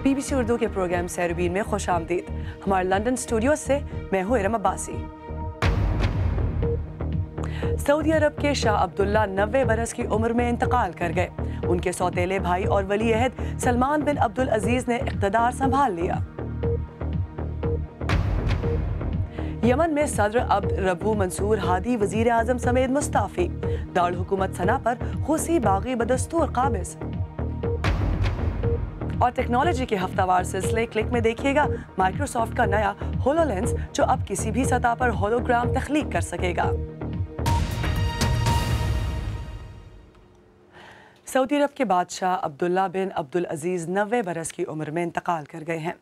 BBC Urdu کے programme سیربین میں خوش آمدید۔ ہمارے لندن اسٹوڈیو سے میں ہوں ارم عباسی۔ سعودی عرب کے شاہ عبداللہ 90 برس کی عمر میں انتقال کر گئے۔ ان کے سوتیلے بھائی اور ولی عہد سلمان بن عبدالعزیز نے اقتدار سنبھال لیا۔ یمن میں صدر عبد ربو منصور ہادی وزیر اعظم سمیت مستعفی۔ دارالحکومت صنعا پر حوثی باغی بدستور قابض۔ اور ٹیکنالوجی کے ہفتہ وار سلسلے کلک میں دیکھیے گا مائکروسافٹ کا نیا ہولو لینس جو اب کسی بھی سطح پر ہولوگرام تخلیق کر سکے گا۔ سعودی عرب کے بادشاہ عبداللہ بن عبدالعزیز 90 برس کی عمر میں انتقال کر گئے ہیں۔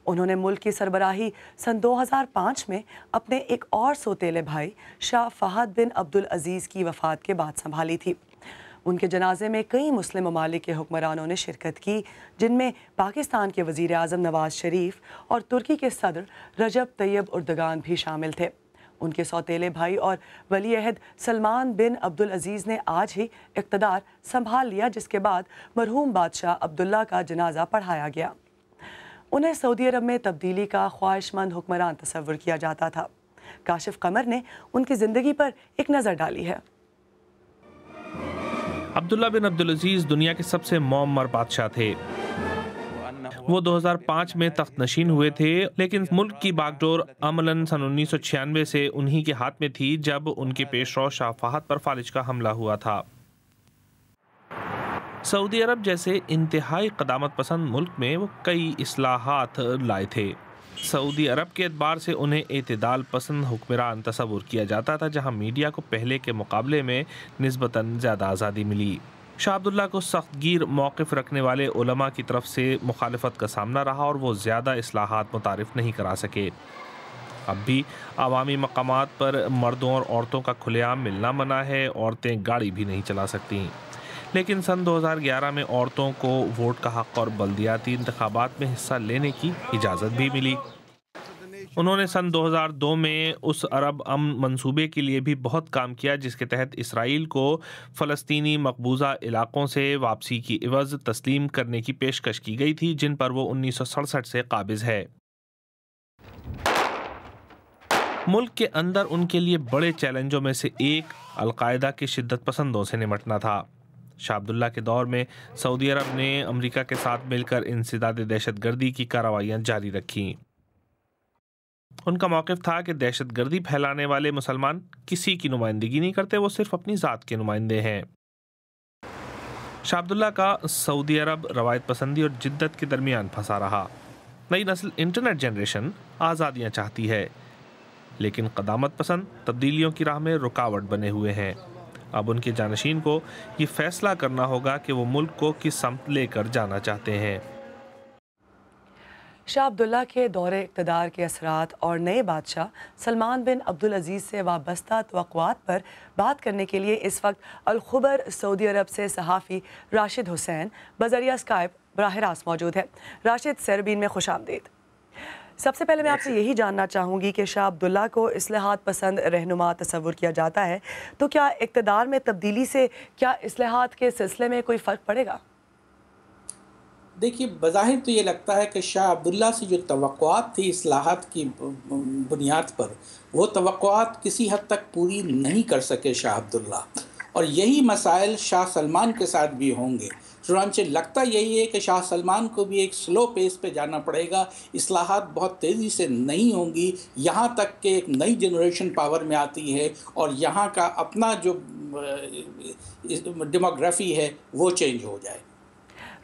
انہوں نے ملک کی سربراہی سن 2005 میں اپنے ایک اور سوتیلے بھائی شاہ فہد بن عبدالعزیز کی وفات کے بعد سنبھالی تھی۔ ان کے جنازے میں کئی مسلم ممالک کے حکمرانوں نے شرکت کی، جن میں پاکستان کے وزیر اعظم نواز شریف اور ترکی کے صدر رجب طیب اردگان بھی شامل تھے۔ ان کے سوتیلے بھائی اور ولی عہد سلمان بن عبدالعزیز نے آج ہی اقتدار سنبھال لیا، جس کے بعد مرحوم بادشاہ عبداللہ کا جنازہ پڑھایا گیا۔ انہیں سعودی عرب میں تبدیلی کا خواہش مند حکمران تصور کیا جاتا تھا۔ کاشف قمر نے ان کی زندگی پر ایک نظر ڈالی ہے۔ عبداللہ بن عبدالعزیز دنیا کے سب سے معمر بادشاہ تھے۔ وہ 2005 میں تخت نشین ہوئے تھے، لیکن ملک کی باغ ڈور عملاً سن 1996 سے انہی کے ہاتھ میں تھی جب ان کے پیش رو شاہ فہد پر فالج کا حملہ ہوا تھا۔ سعودی عرب جیسے انتہائی قدامت پسند ملک میں وہ کئی اصلاحات لائے تھے۔ سعودی عرب کے اعتبار سے انہیں اعتدال پسند حکمران تصور کیا جاتا تھا، جہاں میڈیا کو پہلے کے مقابلے میں نسبتاً زیادہ آزادی ملی۔ شاہ عبداللہ کو سخت گیر موقف رکھنے والے علماء کی طرف سے مخالفت کا سامنا رہا اور وہ زیادہ اصلاحات متعارف نہیں کرا سکے۔ اب بھی عوامی مقامات پر مردوں اور عورتوں کا کھلے عام ملنا منع ہے، عورتیں گاڑی بھی نہیں چلا سکتیں۔ لیکن سن 2011 میں عورتوں کو ووٹ کا حق اور بلدیاتی انتخابات میں حصہ لینے کی اجازت بھی ملی۔ انہوں نے سن 2002 میں اس عرب امن منصوبے کے لیے بھی بہت کام کیا، جس کے تحت اسرائیل کو فلسطینی مقبوضہ علاقوں سے واپسی کی عوض تسلیم کرنے کی پیشکش کی گئی تھی، جن پر وہ 1967 سے قابض ہے۔ ملک کے اندر ان کے لیے بڑے چیلنجوں میں سے ایک القاعدہ کے شدت پسندوں سے نمٹنا تھا۔ شاہ عبداللہ کے دور میں سعودی عرب نے امریکہ کے ساتھ مل کر انسداد دہشت گردی کی کارروائیاں جاری رکھیں۔ ان کا موقف تھا کہ دہشت گردی پھیلانے والے مسلمان کسی کی نمائندگی نہیں کرتے، وہ صرف اپنی ذات کے نمائندے ہیں۔ شاہ عبداللہ کا سعودی عرب روایت پسندی اور جدت کے درمیان پھنسا رہا۔ نئی نسل انٹرنیٹ جنریشن آزادیاں چاہتی ہے، لیکن قدامت پسند تبدیلیوں کی راہ میں رکاوٹ بنے ہوئے ہیں۔ اب ان کے جانشین کو یہ فیصلہ کرنا ہوگا کہ وہ ملک کو کس سمت لے کر جانا چاہتے ہیں۔ شاہ عبداللہ کے دور اقتدار کے اثرات اور نئے بادشاہ سلمان بن عبدالعزیز سے وابستہ توقعات پر بات کرنے کے لیے اس وقت الخبر سعودی عرب سے صحافی راشد حسین بذریعہ اسکائپ براہ راست موجود ہے۔ راشد، سیربین میں خوش آمدید۔ سب سے پہلے میں آپ سے یہی جاننا چاہوں گی کہ شاہ عبداللہ کو اصلاحات پسند رہنما تصور کیا جاتا ہے، تو کیا اقتدار میں تبدیلی سے کیا اصلاحات کے سلسلے میں کوئی فرق پڑے گا؟ دیکھیے، بظاہر تو یہ لگتا ہے کہ شاہ عبداللہ سے جو توقعات تھی اصلاحات کی بنیاد پر، وہ توقعات کسی حد تک پوری نہیں کر سکے شاہ عبداللہ، اور یہی مسائل شاہ سلمان کے ساتھ بھی ہوں گے۔ چنانچہ لگتا یہی ہے کہ شاہ سلمان کو بھی ایک سلو پیس پہ جانا پڑے گا، اصلاحات بہت تیزی سے نہیں ہوں گی، یہاں تک کہ ایک نئی جنریشن پاور میں آتی ہے اور یہاں کا اپنا جو ڈیموگرافی ہے وہ چینج ہو جائے۔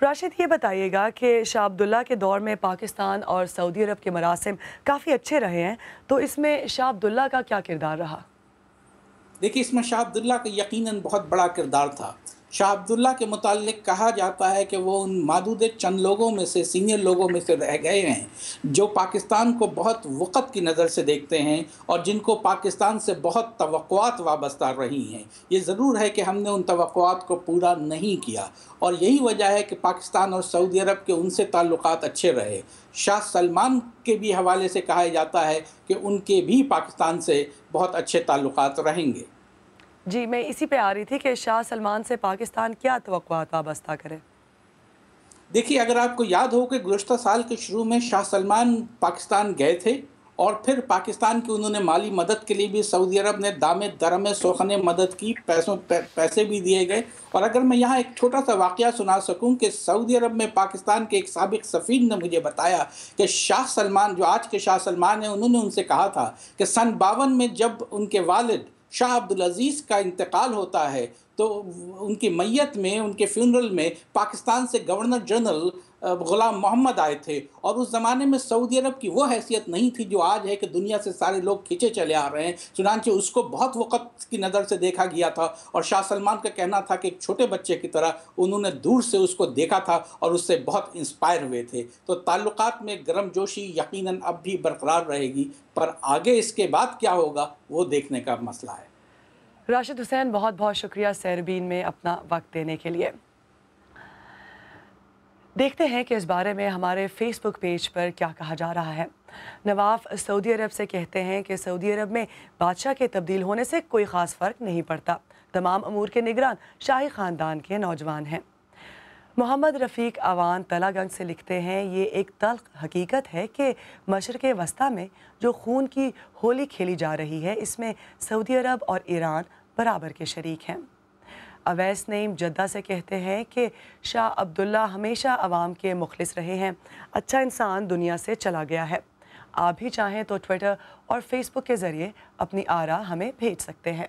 راشد، یہ بتائیے گا کہ شاہ عبداللہ کے دور میں پاکستان اور سعودی عرب کے مراسم کافی اچھے رہے ہیں، تو اس میں شاہ عبداللہ کا کیا کردار رہا؟ دیکھیے، اس میں شاہ عبداللہ کا یقیناً بہت بڑا کردار تھا۔ شاہ عبداللہ کے متعلق کہا جاتا ہے کہ وہ ان محدود چند لوگوں میں سے، سینئر لوگوں میں سے رہ گئے ہیں جو پاکستان کو بہت وقت کی نظر سے دیکھتے ہیں اور جن کو پاکستان سے بہت توقعات وابستہ رہی ہیں۔ یہ ضرور ہے کہ ہم نے ان توقعات کو پورا نہیں کیا، اور یہی وجہ ہے کہ پاکستان اور سعودی عرب کے ان سے تعلقات اچھے رہے۔ شاہ سلمان کے بھی حوالے سے کہا جاتا ہے کہ ان کے بھی پاکستان سے بہت اچھے تعلقات رہیں گے۔ جی، میں اسی پہ آ رہی تھی کہ شاہ سلمان سے پاکستان کیا توقعات وابستہ کرے؟ دیکھیے اگر آپ کو یاد ہو کہ گزشتہ سال کے شروع میں شاہ سلمان پاکستان گئے تھے اور پھر پاکستان کی انہوں نے مالی مدد کے لیے بھی سعودی عرب نے دامِ درم سوخن مدد کی، پیسے بھی دیے گئے. اور اگر میں یہاں ایک چھوٹا سا واقعہ سنا سکوں کہ سعودی عرب میں پاکستان کے ایک سابق سفیر نے مجھے بتایا کہ شاہ سلمان جو آج کے شاہ سلمان ہیں انہوں نے ان سے کہا تھا کہ سن 52 میں جب ان کے والد شاہ عبدالعزیز کا انتقال ہوتا ہے تو ان کی میت میں، ان کے فیونرل میں پاکستان سے گورنر جنرل غلام محمد آئے تھے. اور اس زمانے میں سعودی عرب کی وہ حیثیت نہیں تھی جو آج ہے کہ دنیا سے سارے لوگ کھینچے چلے آ رہے ہیں. چنانچہ اس کو بہت وقت کی نظر سے دیکھا گیا تھا اور شاہ سلمان کا کہنا تھا کہ ایک چھوٹے بچے کی طرح انہوں نے دور سے اس کو دیکھا تھا اور اس سے بہت انسپائر ہوئے تھے. تو تعلقات میں گرم جوشی یقیناً اب بھی برقرار رہے گی، پر آگے اس کے بعد کیا ہوگا وہ دیکھنے کا مسئلہ ہے. راشد حسین، بہت بہت شکریہ سیربین میں اپنا وقت دینے کے لیے. دیکھتے ہیں کہ اس بارے میں ہمارے فیس بک پیج پر کیا کہا جا رہا ہے. نواف سعودی عرب سے کہتے ہیں کہ سعودی عرب میں بادشاہ کے تبدیل ہونے سے کوئی خاص فرق نہیں پڑتا، تمام امور کے نگران شاہی خاندان کے نوجوان ہیں. محمد رفیق اوان تلا گنج سے لکھتے ہیں یہ ایک تلخ حقیقت ہے کہ مشرق وسطیٰ میں جو خون کی ہولی کھیلی جا رہی ہے اس میں سعودی عرب اور ایران برابر کے شریک ہیں. اویس نعیم جدہ سے کہتے ہیں کہ شاہ عبداللہ ہمیشہ عوام کے مخلص رہے ہیں، اچھا انسان دنیا سے چلا گیا ہے. آپ بھی چاہیں تو ٹویٹر اور فیس بک کے ذریعے اپنی آراء ہمیں بھیج سکتے ہیں.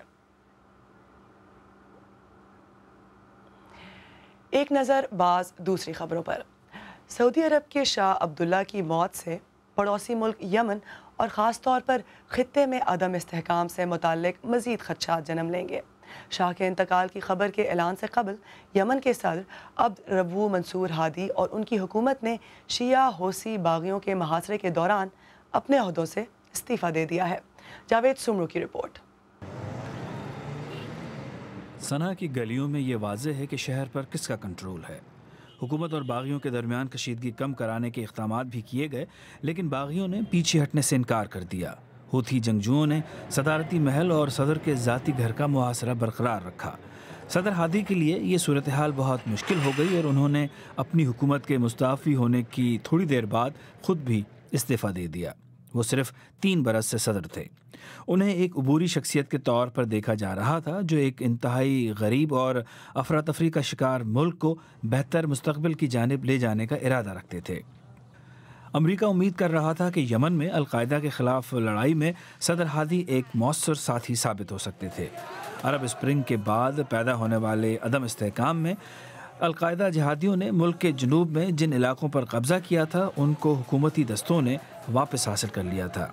ایک نظر بعض دوسری خبروں پر. سعودی عرب کے شاہ عبداللہ کی موت سے پڑوسی ملک یمن اور خاص طور پر خطے میں عدم استحکام سے متعلق مزید خدشات جنم لیں گے. شاہ کے انتقال کی خبر کے اعلان سے قبل یمن کے صدر عبد ربو منصور ہادی اور ان کی حکومت نے شیعہ حوثی باغیوں کے محاصرے کے دوران اپنے عہدوں سے استعفیٰ دے دیا ہے. جاوید سمرو کی رپورٹ. صنعا کی گلیوں میں یہ واضح ہے کہ شہر پر کس کا کنٹرول ہے. حکومت اور باغیوں کے درمیان کشیدگی کم کرانے کے اقدامات بھی کیے گئے، لیکن باغیوں نے پیچھے ہٹنے سے انکار کر دیا. ہوتھی جنگجوؤں نے صدارتی محل اور صدر کے ذاتی گھر کا محاصرہ برقرار رکھا. صدر ہادی کے لیے یہ صورتحال بہت مشکل ہو گئی اور انہوں نے اپنی حکومت کے مستعفی ہونے کی تھوڑی دیر بعد خود بھی استعفیٰ دے دیا. وہ صرف 3 برس سے صدر تھے. انہیں ایک عبوری شخصیت کے طور پر دیکھا جا رہا تھا جو ایک انتہائی غریب اور افراتفری کا شکار ملک کو بہتر مستقبل کی جانب لے جانے کا ارادہ رکھتے تھے. امریکہ امید کر رہا تھا کہ یمن میں القاعدہ کے خلاف لڑائی میں صدر ہادی ایک مؤثر ساتھی ثابت ہو سکتے تھے. عرب اسپرنگ کے بعد پیدا ہونے والے عدم استحکام میں القاعدہ جہادیوں نے ملک کے جنوب میں جن علاقوں پر قبضہ کیا تھا ان کو حکومتی دستوں نے واپس حاصل کر لیا تھا.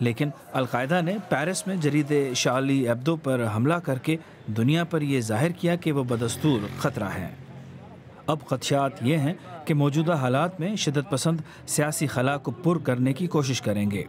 لیکن القاعدہ نے پیرس میں جرید شارلی ایبدو پر حملہ کر کے دنیا پر یہ ظاہر کیا کہ وہ بدستور خطرہ ہیں. اب خدشات یہ ہیں کہ موجودہ حالات میں شدت پسند سیاسی خلا کو پر کرنے کی کوشش کریں گے.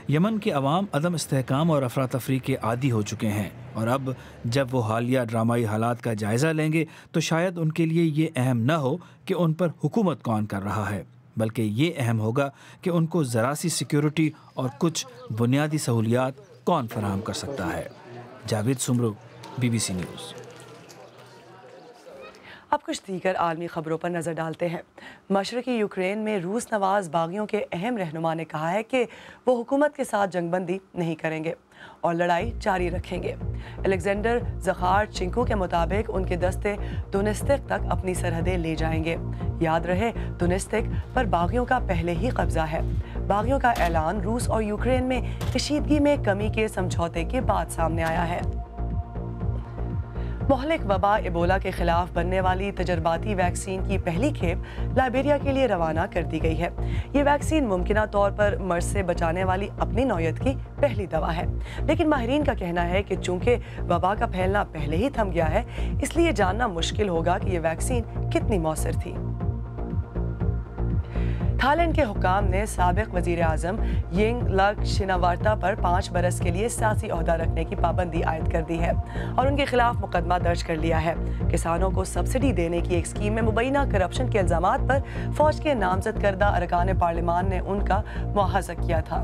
یمن کے عوام عدم استحکام اور افراتفری کے عادی ہو چکے ہیں اور اب جب وہ حالیہ ڈرامائی حالات کا جائزہ لیں گے تو شاید ان کے لیے یہ اہم نہ ہو کہ ان پر حکومت کون کر رہا ہے، بلکہ یہ اہم ہوگا کہ ان کو ذرا سی سیکیورٹی اور کچھ بنیادی سہولیات کون فراہم کر سکتا ہے. Javed Soomro, BBC news. اب کچھ دیگر عالمی خبروں پر نظر ڈالتے ہیں. مشرقی یوکرین میں روس نواز باغیوں کے اہم رہنما نے کہا ہے کہ وہ حکومت کے ساتھ جنگ بندی نہیں کریں گے اور لڑائی جاری رکھیں گے. الیگزینڈر زخار چنکو کے مطابق ان کے دستے دونیستک تک اپنی سرحدیں لے جائیں گے. یاد رہے دونیستک پر باغیوں کا پہلے ہی قبضہ ہے. باغیوں کا اعلان روس اور یوکرین میں کشیدگی میں کمی کے سمجھوتے کے بعد سامنے آیا ہے. مہلک وبا ایبولا کے خلاف بننے والی تجرباتی ویکسین کی پہلی کھیپ لائبیریا کے لیے روانہ کر دی گئی ہے. یہ ویکسین ممکنہ طور پر مرض سے بچانے والی اپنی نوعیت کی پہلی دوا ہے، لیکن ماہرین کا کہنا ہے کہ چونکہ وبا کا پھیلنا پہلے ہی تھم گیا ہے اس لیے جاننا مشکل ہوگا کہ یہ ویکسین کتنی مؤثر تھی. تھائیلینڈ کے حکام نے سابق وزیر اعظم ینگ لگ شناوارتا پر 5 برس کے لیے سیاسی عہدہ رکھنے کی پابندی عائد کر دی ہے اور ان کے خلاف مقدمہ درج کر لیا ہے. کسانوں کو سبسڈی دینے کی ایک اسکیم میں مبینہ کرپشن کے الزامات پر فوج کے نامزد کردہ ارکان پارلیمان نے ان کا مواخذہ کیا تھا.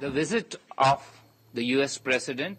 The visit of the US President